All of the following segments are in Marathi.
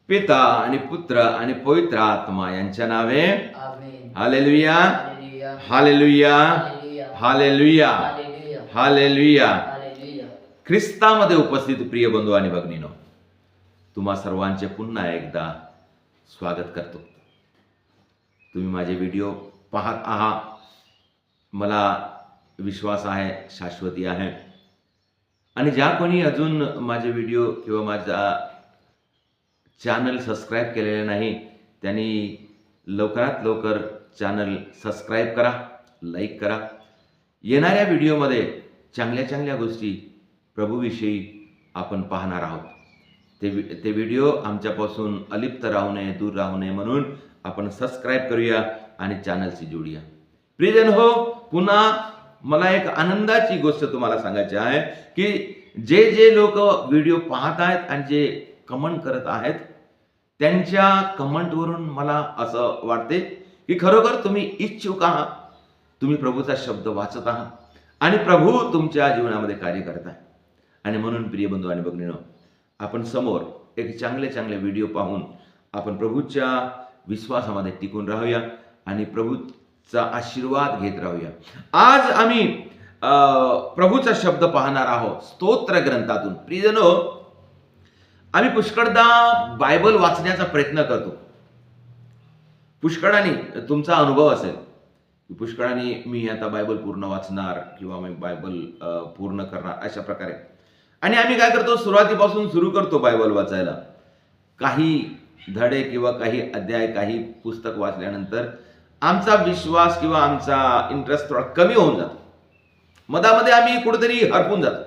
पिता आणि पुत्र आणि पवित्र आत्मा यांच्या नावे amen. Hallelujah, hallelujah. Hallelujah, hallelujah. Hallelujah, hallelujah. Hallelujah. Hallelujah. ख्रिस्तामध्ये उपस्थित प्रिय बंधू आणि भगिनीनो, तुम्हा सर्वांचे पुन्हा एकदा स्वागत करतो. तुम्ही माझे व्हिडिओ पाहत आहात, मला विश्वास आहे शाश्वती आहे. आणि ज्या कोणी अजून माझे व्हिडिओ किंवा माझा चॅनल सबस्क्राईब केलेले नाही त्यांनी लवकरात लवकर चॅनल सबस्क्राईब करा, लाईक करा. येणाऱ्या व्हिडिओमध्ये चांगल्या चांगल्या गोष्टी प्रभूविषयी आपण पाहणार आहोत. ते व्हिडिओ आमच्यापासून अलिप्त राहू नये, दूर राहू नये म्हणून आपण सबस्क्राईब करूया आणि चॅनलशी जोडूया. प्रियजन हो, पुन्हा मला एक आनंदाची गोष्ट तुम्हाला सांगायची आहे की जे लोक व्हिडिओ पाहत आहेत आणि जे कमेंट करत आहेत त्यांच्या कमेंटवरून मला असं वाटते की खरोखर तुम्ही इच्छुक आहात, तुम्ही प्रभूचा शब्द वाचत आहात आणि प्रभू तुमच्या जीवनामध्ये कार्य करत आहे. आणि म्हणून प्रिय बंधू आणि भगिनीनो, आपण समोर एक चांगले व्हिडिओ पाहून आपण प्रभूच्या विश्वासामध्ये टिकून राहूया आणि प्रभूचा आशीर्वाद घेत राहूया. आज आम्ही प्रभूचा शब्द पाहणार आहोत स्तोत्र ग्रंथातून. प्रियजनो, आम्ही पुष्कळदा बायबल वाचण्याचा प्रयत्न करतो. पुष्कळाने तुमचा अनुभव असेल की पुष्कळाने मी आता बायबल पूर्ण वाचणार किंवा मी बायबल पूर्ण करणार अशा प्रकारे. आणि आम्ही काय करतो, सुरुवातीपासून सुरू करतो बायबल वाचायला. काही धडे किंवा काही अध्याय, काही पुस्तक वाचल्यानंतर आमचा विश्वास किंवा आमचा इंटरेस्ट थोडा कमी होऊन जातो. मधामध्ये आम्ही कुठेतरी हरपून जातो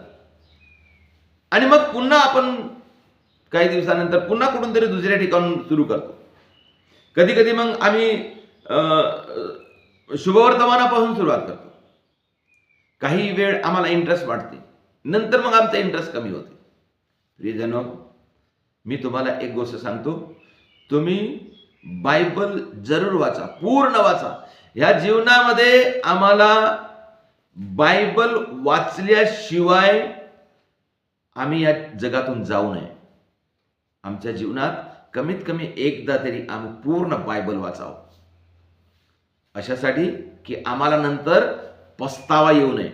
आणि मग पुन्हा आपण काही दिवसानंतर पुन्हा कुठून तरी दुसऱ्या ठिकाणून सुरू करतो. कधी कधी मग आम्ही शुभवर्तमानापासून सुरुवात करतो. काही वेळ आम्हाला इंटरेस्ट वाटते, नंतर मग आमचा इंटरेस्ट कमी होते. प्रियजनो, मी तुम्हाला एक गोष्ट सांगतो, तुम्ही बायबल जरूर वाचा, पूर्ण वाचा. ह्या जीवनामध्ये आम्हाला बायबल वाचल्याशिवाय आम्ही या जगातून जाऊ नये. आमच्या जीवनात कमीत कमी एकदा तरी आम्ही पूर्ण बायबल वाचावं, अशासाठी की आम्हाला नंतर पस्तावा येऊ नये,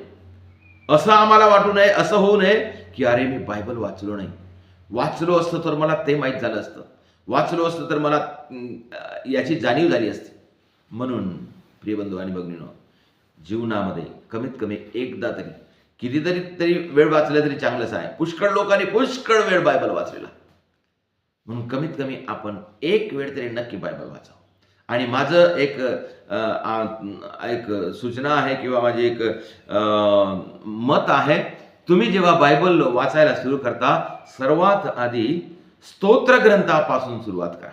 असं आम्हाला वाटू नये, असं होऊ नये की अरे मी बायबल वाचलो नाही, वाचलो असतं तर मला ते माहीत झालं असतं, वाचलो असतं तर मला याची जाणीव झाली असती. म्हणून प्रियबंधू आणि भगिनीनो, जीवनामध्ये कमीत कमी एकदा तरी, कितीतरी वेळ वाचला तरी चांगलंच आहे. पुष्कळ लोकांनी पुष्कळ वेळ बायबल वाचलेला, म्हणून कमीत कमी आपण एक वेळ तरी नक्की बायबल वाचावं. आणि माझं एक सूचना आहे किंवा माझी एक मत आहे, तुम्ही जेव्हा बायबल वाचायला सुरू करता, सर्वात आधी स्तोत्र ग्रंथापासून सुरुवात करा.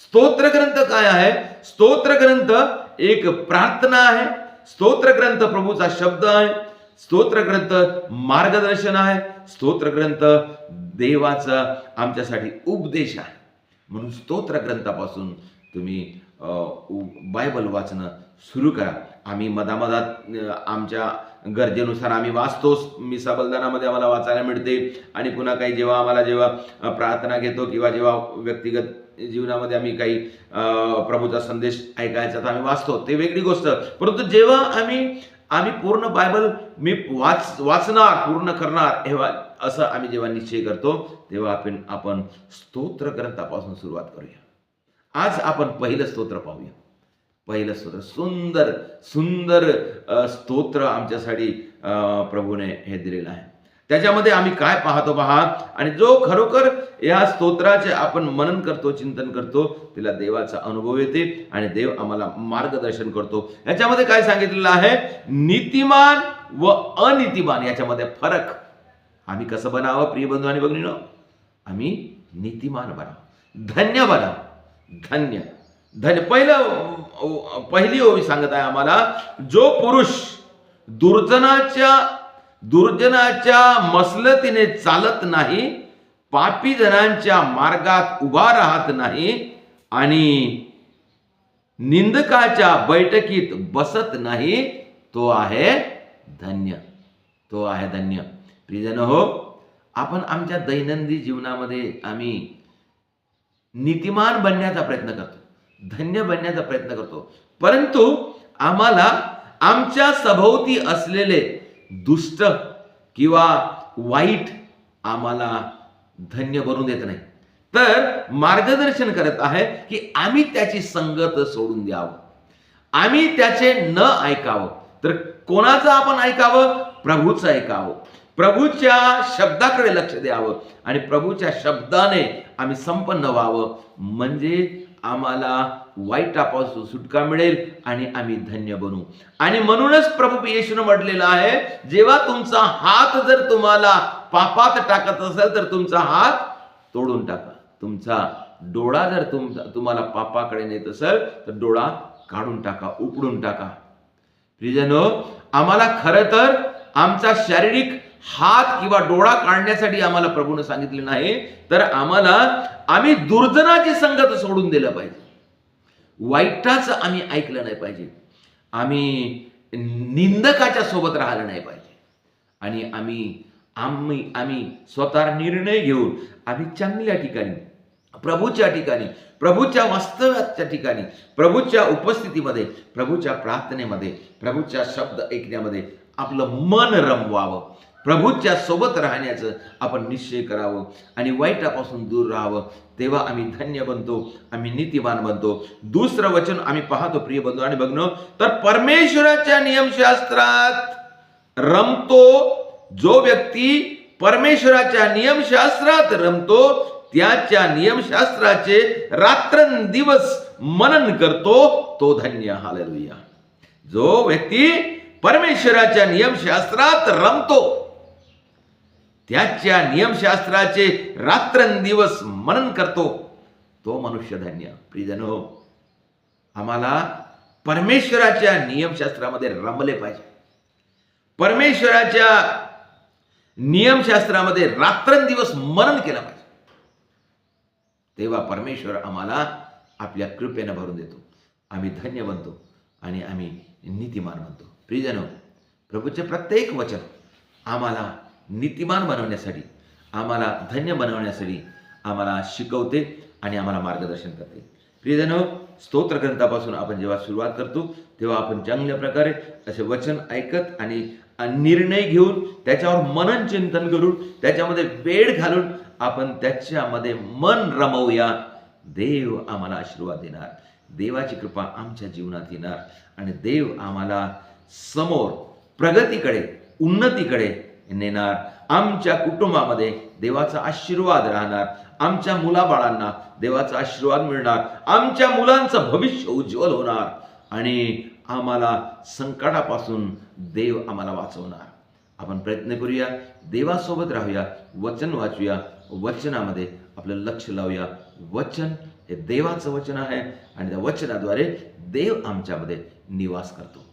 स्तोत्र ग्रंथ काय आहे? स्तोत्र ग्रंथ एक प्रार्थना आहे. स्तोत्र ग्रंथ प्रभूचा शब्द आहे. स्तोत्र ग्रंथ मार्गदर्शन आहे. स्तोत्र ग्रंथ देवाचा आमच्यासाठी उपदेश आहे. म्हणून स्तोत्र ग्रंथापासून तुम्ही बायबल वाचणं सुरू करा. आम्ही मधामधात आमच्या गरजेनुसार आम्ही वाचतोच. मिसा बलिदानामध्ये आम्हाला वाचायला मिळते आणि पुन्हा काही जेव्हा प्रार्थना घेतो किंवा जेव्हा व्यक्तिगत जीवनामध्ये आम्ही काही प्रभूचा संदेश ऐकायचा तर आम्ही वाचतो, ते वेगळी गोष्ट. परंतु जेव्हा आम्ही पूर्ण बायबल मी वाचणार, पूर्ण करणार, असं आम्ही जेव्हा निश्चय करतो तेव्हा आपण स्तोत्र ग्रंथापासून सुरुवात करूया. आज आपण पहिलं स्तोत्र पाहूया. पहिलं स्तोत्र सुंदर स्तोत्र आमच्यासाठी प्रभूने हे दिलेलं आहे. त्याच्यामध्ये आम्ही काय पाहतो पहा, आणि जो खरोखर या स्तोत्राचे आपण मनन करतो, चिंतन करतो, त्याला देवाचा अनुभव येते आणि देव आम्हाला मार्गदर्शन करतो. याच्यामध्ये काय सांगितलेलं आहे? नीतिमान व अनितिमान याच्यामध्ये फरक. आम्ही कसं बनावं प्रिय बंधू आणि भगिनीनो? आम्ही नीतिमान बनावं, धन्य बनावं. धन्य पहिली ओवी सांगत आहे आम्हाला, जो पुरुष दुर्जनाच्या मसलतीने चालत नाही, पापी जनांच्या मार्गात उभा राहत नाही आणि निंदकाच्या बैठकीत बसत नाही, तो आहे धन्य. तो आहे धन्य. प्रियजन हो, आपण आमच्या दैनंदिन जीवनामध्ये आम्ही नीतिमान बनण्याचा प्रयत्न करतो, धन्य बनण्याचा प्रयत्न करतो, परंतु आम्हाला आमच्या सभोवती असलेले दुष्ट किंवा वाईट आम्हाला धन्य बनवून देत नाही, तर मार्गदर्शन करत आहे की आम्ही त्याची संगत सोडून द्यावं, आम्ही त्याचे न ऐकावं. तर कोणाचं आपण ऐकावं? प्रभूचं ऐकावं, प्रभूच्या शब्दाकडे लक्ष द्यावं आणि प्रभूच्या शब्दाने आम्ही संपन्न व्हावं, म्हणजे आम्हाला वाईटापासून सुटका मिळेल आणि आम्ही धन्य बनू. आणि म्हणूनच प्रभू येशूने म्हटलेलं आहे, जेव्हा तुमचा हात जर तुम्हाला पापात टाकत असेल तर तुमचा हात तोडून टाका, तुमचा डोळा जर तुम्हाला पापाकडे नेत असेल तर डोळा काढून टाका, उपडून टाका. प्रियजनो, आम्हाला खरं तर आमचा शारीरिक हात किंवा डोळा काढण्यासाठी आम्हाला प्रभूने सांगितले नाही, तर आम्ही दुर्जनाची संगत सोडून दिलं पाहिजे, वाईटाचं आम्ही ऐकलं नाही पाहिजे, आम्ही निंदकाच्या सोबत राहिलं नाही पाहिजे, आणि आम्ही स्वतः निर्णय घेऊन आम्ही चांगल्या ठिकाणी, प्रभूच्या ठिकाणी, प्रभूच्या वास्तव्याच्या ठिकाणी, प्रभूच्या उपस्थितीमध्ये, प्रभूच्या प्रार्थनेमध्ये, प्रभूच्या शब्द ऐकण्यामध्ये आपलं मन रमवावं, प्रभूच्या सोबत राहण्याचं आपण निश्चय करावं आणि वाईटापासून दूर राहावं. तेव्हा आम्ही धन्य बनतो, आम्ही नीतिमान बनतो. दुसरं वचन आम्ही पाहतो प्रिय बंधू आणि भगिनो, तर परमेश्वराच्या नियमशास्त्रात रमतो जो व्यक्ती परमेश्वराच्या नियमशास्त्रात रमतो, त्याच्या नियमशास्त्राचे रात्रंदिवस मनन करतो, तो धन्य. हालेलुया. जो व्यक्ती परमेश्वराच्या नियमशास्त्रात रमतो, त्याच्या नियमशास्त्राचे रात्रंदिवस मनन करतो, तो मनुष्य धन्य. प्रियजनो, आम्हाला परमेश्वराच्या नियमशास्त्रामध्ये रमले पाहिजे, परमेश्वराच्या नियमशास्त्रामध्ये रात्रंदिवस मनन केलं पाहिजे. तेव्हा परमेश्वर आम्हाला आपल्या कृपेने भरून देतो, आम्ही धन्य बनतो आणि आम्ही नीतिमान बनतो. प्रियजनो, प्रभूचे प्रत्येक वचन आम्हाला नीतिमान बनवण्यासाठी, आम्हाला धन्य बनवण्यासाठी आम्हाला शिकवते आणि आम्हाला मार्गदर्शन करते. प्रियजनो, स्तोत्र ग्रंथापासून आपण जेव्हा सुरुवात करतो तेव्हा आपण चांगल्या प्रकारे असे वचन ऐकत आणि निर्णय घेऊन त्याच्यावर मनन चिंतन करून त्याच्यामध्ये वेळ घालून आपण त्याच्यामध्ये मन रमवूया. देव आम्हाला आशीर्वाद देणार, देवाची कृपा आमच्या जीवनात येणार आणि देव आम्हाला समोर प्रगतीकडे, उन्नतीकडे नेणार. आमच्या कुटुंबामध्ये देवाचा आशीर्वाद राहणार, आमच्या मुलाबाळांना देवाचा आशीर्वाद मिळणार, आमच्या मुलांचं भविष्य उज्ज्वल होणार आणि आम्हाला संकटापासून देव आम्हाला वाचवणार. आपण प्रयत्न करूया, देवासोबत राहूया, वचन वाचूया, वचनामध्ये आपलं लक्ष लावूया. वचन हे देवाचं वचन आहे आणि त्या वचनाद्वारे देव आमच्यामध्ये निवास करतो.